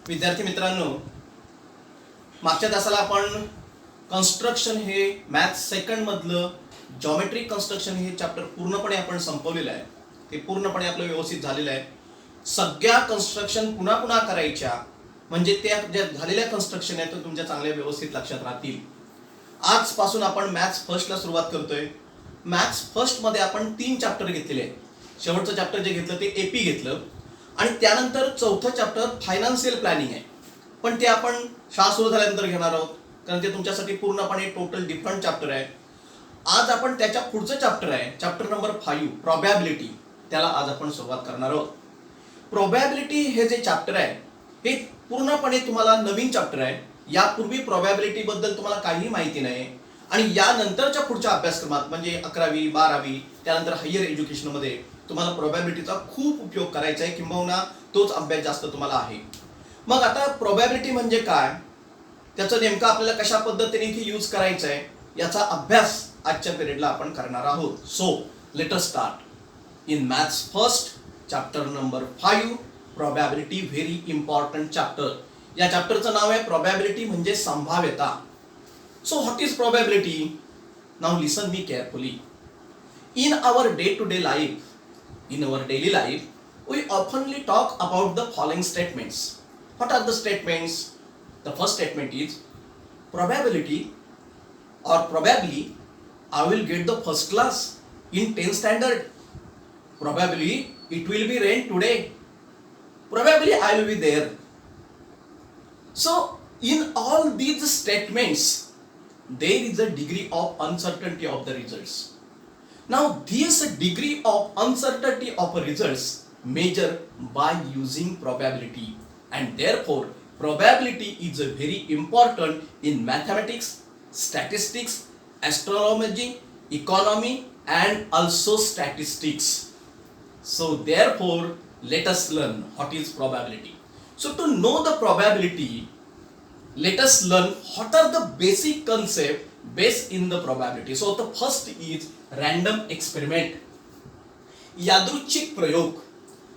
विद्यार्थी मित्रांनो, मागच्या तासाला आपण कन्स्ट्रक्शन हे मॅथ्स सेकंड मधलं जॉमेट्रिक कन्स्ट्रक्शन हे चॅप्टर पूर्णपणे आपण संपवलेलं आहे. ते पूर्णपणे आपलं व्यवस्थित झालेलं आहे. सगळ्या कन्स्ट्रक्शन पुन्हा पुन्हा करायच्या म्हणजे त्या ज्या झालेल्या कन्स्ट्रक्शन आहेत तुमच्या चांगल्या व्यवस्थित लक्षात राहतील. आजपासून आपण मॅथ्स फर्स्टला सुरुवात करतोय. मॅथ्स फर्स्ट मध्ये आपण 3 चॅप्टर घेतलेले आहेत. शेवटचं चॅप्टर जे घेतलं ते एपी घेतलं आणि त्यानंतर चौथं चॅप्टर फायनान्शियल प्लॅनिंग आहे. पण ते आपण शाळा सुरू झाल्यानंतर घेणार आहोत, कारण ते तुमच्यासाठी पूर्णपणे टोटल डिफरंट चॅप्टर आहे. आज आपण त्याच्या पुढचं चॅप्टर आहे, चॅप्टर नंबर 5 प्रोबॅबिलिटी. त्याला आज आपण सुरुवात करणार आहोत. प्रोबॅबिलिटी हे जे चॅप्टर आहे हे पूर्णपणे तुम्हाला नवीन चॅप्टर आहे. यापूर्वी प्रोबॅबिलिटी बद्दल तुम्हाला काही माहिती नाही आणि यानंतरच्या पुढच्या अभ्यासक्रमात म्हणजे 11वी 12वी त्यानंतर हायर एज्युकेशनमध्ये तुम्हाला प्रोबॅबिलिटीचा खूप उपयोग करायचा आहे, किंबहुना तोच अभ्यास जास्त तुम्हाला आहे. मग आता प्रोबॅबिलिटी म्हणजे काय, त्याचं नेमकं आपल्याला कशा पद्धतीने इथे यूज करायचं आहे याचा अभ्यास आजच्या पिरियडला आपण करणार आहोत. So let us start in maths first chapter number 5 probability. Very important chapter. या चॅप्टरचं नाव आहे प्रोबॅबिलिटी म्हणजे संभाव्यता. So what is probability? Now listen me carefully. In our day-to-day life, in our daily life, we oftenly talk about the following statements. What are the statements? The first statement is probability or probably I will get the first class in 10th standard. Probably it will be rain today. Probably I will be there. So in all these statements there is a degree of uncertainty of the results. Now this degree of uncertainty of results measured by using probability, and therefore probability is very important in mathematics, statistics, astrology, economy and also statistics. So therefore let us learn what is probability. So to know the probability, let us learn what are the basic concept based in the probability. So the first is random experiment. यादृच्छिक प्रयोग.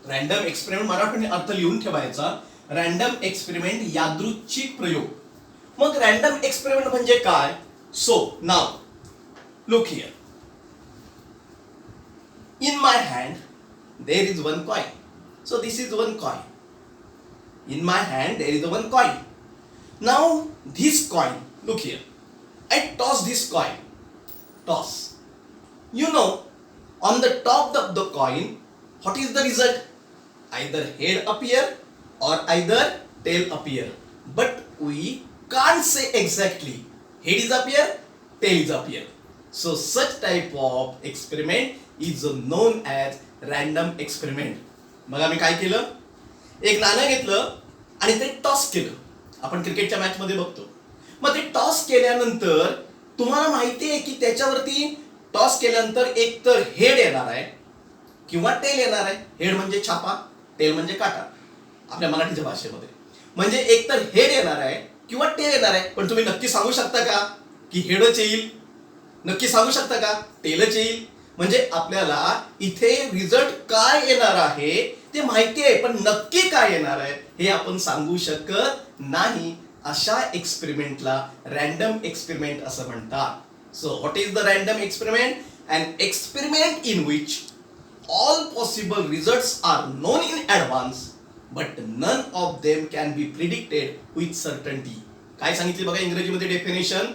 Random experiment मराठीने अर्थ लिहून ठेवायचा. Random experiment यादृच्छिक प्रयोग. मग random experiment म्हणजे काय? So now look here. In my hand there is one coin. So this is one coin. In my hand there is one coin. Now this coin, look here, I toss this coin. Toss. You know, on the top of the coin, what is the result? Either head appear or either tail appear. But we can't say exactly head is appear, tail is appear. So such type of experiment is known as random experiment. मग आम्ही काय केलं? एक नाणं घेतलं आणि ते toss केलं. आपण क्रिकेटच्या मॅच मध्ये बघतो. मग ते टॉस केल्यानंतर तुम्हाला माहिती आहे की त्याच्यावरती टॉस केल्यानंतर एक तर हेड येणार आहे किंवा टेल येणार आहे. हेड म्हणजे छापा, टेल म्हणजे काटा आपल्या मराठीच्या भाषेमध्ये. म्हणजे एक तर हेड येणार आहे किंवा टेल येणार आहे. पण तुम्ही नक्की सांगू शकता का की हेडच येईल? नक्की सांगू शकता का टेलच येईल? म्हणजे आपल्याला इथे रिझल्ट काय येणार आहे ते माहिती आहे, पण नक्की काय येणार आहे हे आपण सांगू शकत नाही. अशा एक्सपेरिमेंटला रॅन्डम एक्सपेरिमेंट असं म्हणतात. So what is the random experiment? An experiment in which all possible results are known in advance but none of them can be predicted with certainty. काय सांगितले बघा इंग्रजीमध्ये definition.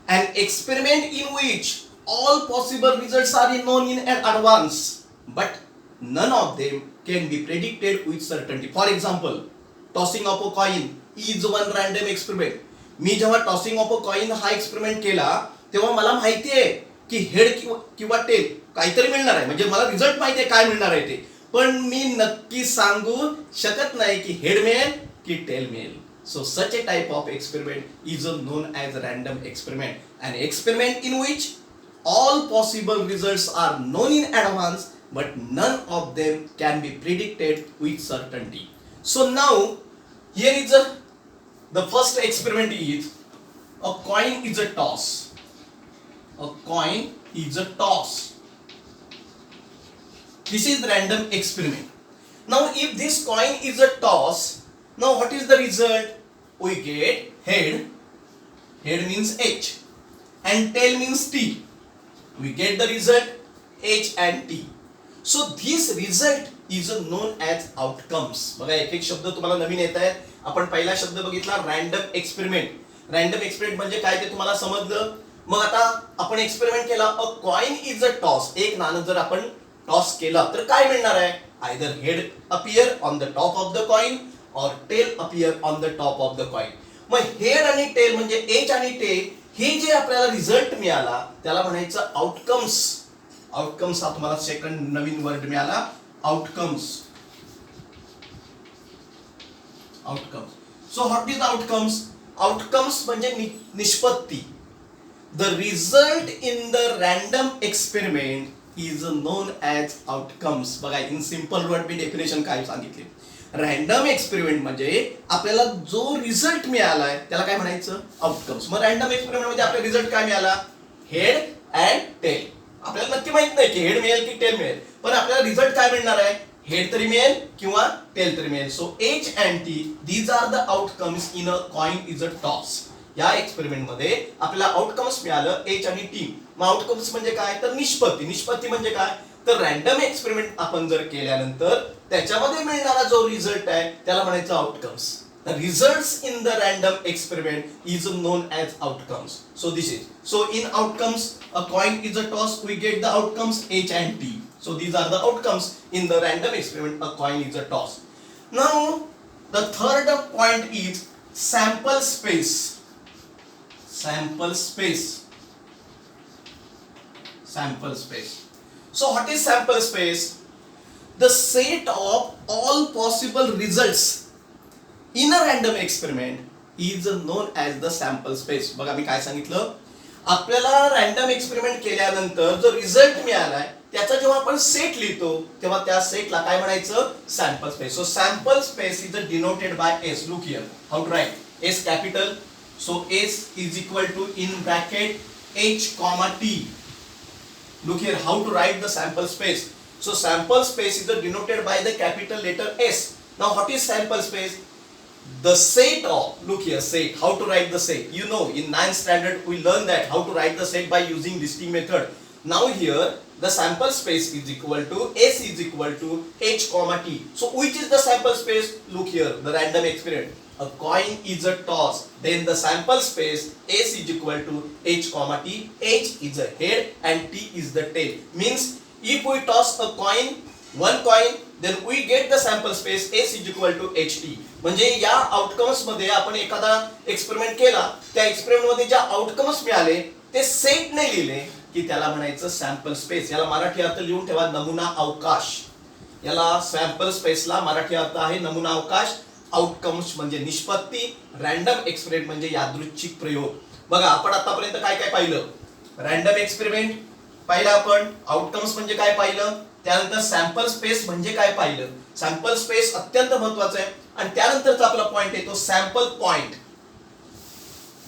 An experiment in which all possible results are known in advance but none of them can be predicted with certainty. For example, tossing of a coin is one random experiment. मी जेव्हा tossing of a coin हा experiment केला तेव्हा मला माहिती आहे की head किंवा tail काहीतरी मिळणार आहे. म्हणजे मला रिझल्ट माहिती आहे काय मिळणार आहे ते, पण मी नक्की सांगू शकत नाही की हेड मिळेल की टेल मिळेल. So such a type of experiment is known as random experiment. An experiment in which all possible results are known in advance but none of them can be predicted with certainty. So now here is the first experiment is a coin is a toss. A coin is a toss. This is random experiment. Now if this coin is a toss, now what is the result, we get head. Head means H and tail means T. We get the result H and T. So this result is known as outcomes. बघा एक एक शब्द तुम्हाला नवीन येत आहेत. आपण पहिला शब्द बघितला रॅन्डम एक्सपेरिमेंट. रॅन्डम एक्सपेरिमेंट म्हणजे काय ते तुम्हाला समजलं. मग आता आपण एक्सपेरिमेंट केला. अ कॉइन इज अ टॉस. एक नाणं जर आपण टॉस केला तर काय मिळणार आहे. Either head appear on the top of the coin or tail appear on the top of the coin. मग हेड आणि टेल म्हणजे एच आणि टेल हे जे आपल्याला रिझल्ट मिळाला त्याला म्हणायचं आउटकम्स. आउटकम्स हा तुम्हाला सेकंड नवीन वर्ड मिळाला. Outcomes. Outcomes. So what is outcomes. Outcomes म्हणजे निष्पत्ती. The result in the random experiment is known as outcomes. बघा इन सिंपल वर्ड मी डेफिनेशन काय सांगितले. रॅन्डम एक्सपेरिमेंट म्हणजे आपल्याला जो रिझल्ट मिळालाय त्याला काय म्हणायचं आउटकम्स. मग रॅन्डम एक्सपेरिमेंट मध्ये आपल्याला रिझल्ट काय मिळाला. Head and tail. आपल्याला नक्की माहित नाही की हेड मिळेल की टेल मिळेल, पण आपल्याला रिझल्ट काय मिळणार आहे. हेड तरी मिळेल किंवा टेल तरी मिळेल. So H and T these are the outcomes in a coin is a toss. या एक्सपेरिमेंट मध्ये आपल्याला आउटकम्स मिळालं एच आणि टी. मग आउटकम्स म्हणजे काय तर निष्पत्ती. निष्पत्ती म्हणजे काय तर रॅन्डम एक्सपेरिमेंट आपण जर केल्यानंतर त्याच्यामध्ये मिळणारा जो रिझल्ट आहे त्याला म्हणायचं outcomes. The results in the random experiment is known as outcomes. So this is. So in outcomes, a coin is a toss. We get the outcomes H and T. So these are the outcomes in the random experiment. A coin is a toss. Now the third point is sample space. Sample space. Sample space. So what is sample space? The set of all possible results in a random experiment is known as the sample space. बघा मी काय सांगितलं. आपल्याला random experiment केल्यानंतर जो result मिळालाय त्याचा जेव्हा आपण सेट लिहितो तेव्हा त्या सेटला काय म्हणायचं sample space. So sample space is denoted by S. Look here how to write S capital. So S is equal to in bracket H comma T. Look here how to write the sample space. So sample space is denoted by the capital letter S. Now what is sample space? The set of, look here, set. How to write the set? You know, in 9th standard we learn that how to write the set by using listing method. Now here the sample space is equal to S is equal to H comma T. So which is the sample space? Look here, the random experiment. A coin is a toss. Then the sample space S is equal to H comma T. H is a head and T is the tail. Means if we toss a coin, one coin, then we get the sample space S is equal to HT. म्हणजे या outcomes मध्ये आपण एखादा experiment केला त्या experiment मध्ये ज्या outcomes मिळाले ते सेट ने लिहिले की त्याला म्हणायचं सॅम्पल स्पेस. याला मराठी अर्थ लिहून ठेवा नमुना अवकाश. याला सॅम्पल स्पेसला मराठी अर्थ आहे नमुना अवकाश. आउटकम्स म्हणजे निष्पत्ती. रॅन्डम एक्सपेरिमेंट म्हणजे यादृच्छिक प्रयोग. बघा आपण आतापर्यंत काय काय पाहिलं. रॅन्डम एक्सपेरिमेंट पाहिलं आपण. आउटकम्स म्हणजे काय पाहिलं. त्यानंतर सॅम्पल स्पेस म्हणजे काय पाहिलं. सॅम्पल स्पेस अत्यंत महत्वाचं आहे. आणि त्यानंतरचा आपला पॉइंट येतो sample point.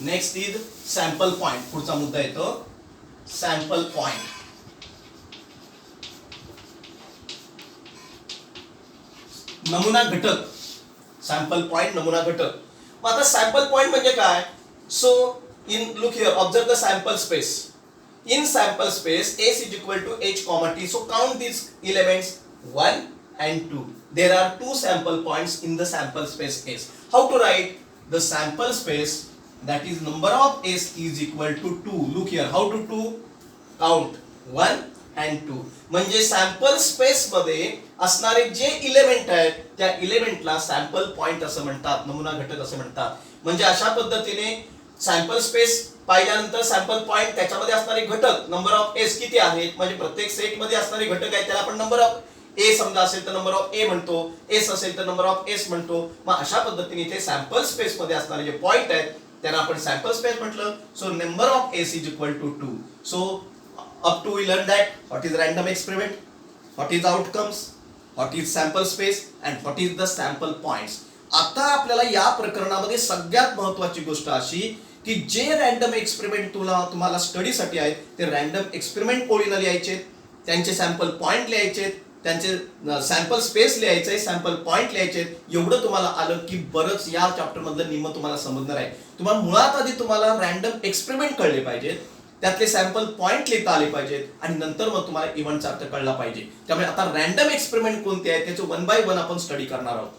Next is sample point. पुढचा मुद्दा येतो सॅम्पल पॉइंट. नमुना घटक. सॅम्पल पॉइंट नमुना घटक. मग आता सॅम्पल पॉइंट म्हणजे काय. So in look here observe the sample space. In sample space S is equal to H comma T. So count these elements 1 and 2. There are two sample points in the sample space S. How to write the sample space, that is number of S is equal to 2. Look here how to 2 count 1 and 2. म्हणजे sample space मध्ये असणारे जे element आहेत त्या इलेमेंटला sample point असं म्हणतात. नमुना घटक असं म्हणतात. म्हणजे अशा पद्धतीने सॅम्पल स्पेस पाहिल्यानंतर सॅम्पल पॉइंट त्याच्यामध्ये असणारे घटक नंबर ऑफ एस किती आहेत म्हणजे प्रत्येक सेट मध्ये असणारे घटक आहेत त्याला आपण नंबर ऑफ ए समजा असेल तर नंबर ऑफ ए म्हणतो. एस असेल तर नंबर ऑफ एस म्हणतो. मग अशा पद्धतीने इथे सॅम्पल स्पेस मध्ये असणारे जे पॉइंट आहेत त्यांना आपण सॅम्पल स्पेस म्हटलं. So number of S is equal to 2. So up to we learn that what is random experiment, what is outcomes, what is sample space and what is the sample points. आता आपल्याला या प्रकरणामध्ये सगळ्यात महत्त्वाची गोष्ट अशी की जे रॅन्डम एक्सपेरिमेंट तुम्हाला स्टडीसाठी आहेत ते रॅन्डम एक्सपेरिमेंट ओळीनं लिहायचे. त्यांचे सॅम्पल पॉइंट लिहायचे. त्यांचे सॅम्पल स्पेस लिहायचे, सॅम्पल पॉईंट लिहायचे. एवढं तुम्हाला आलं की बरंच या चॅप्टर मधलं निम्म तुम्हाला समजणार आहे. तुम्हाला मुळात आधी तुम्हाला रॅन्डम एक्सपेरिमेंट कळले पाहिजेत, त्यातले सॅम्पल पॉईंट लिहिता आले पाहिजेत आणि नंतर मग तुम्हाला इव्हेंटचा अर्थ कळला पाहिजे. त्यामुळे आता रॅन्डम एक्सपेरिमेंट कोणते आहेत त्याचे 1 by 1 आपण स्टडी करणार आहोत.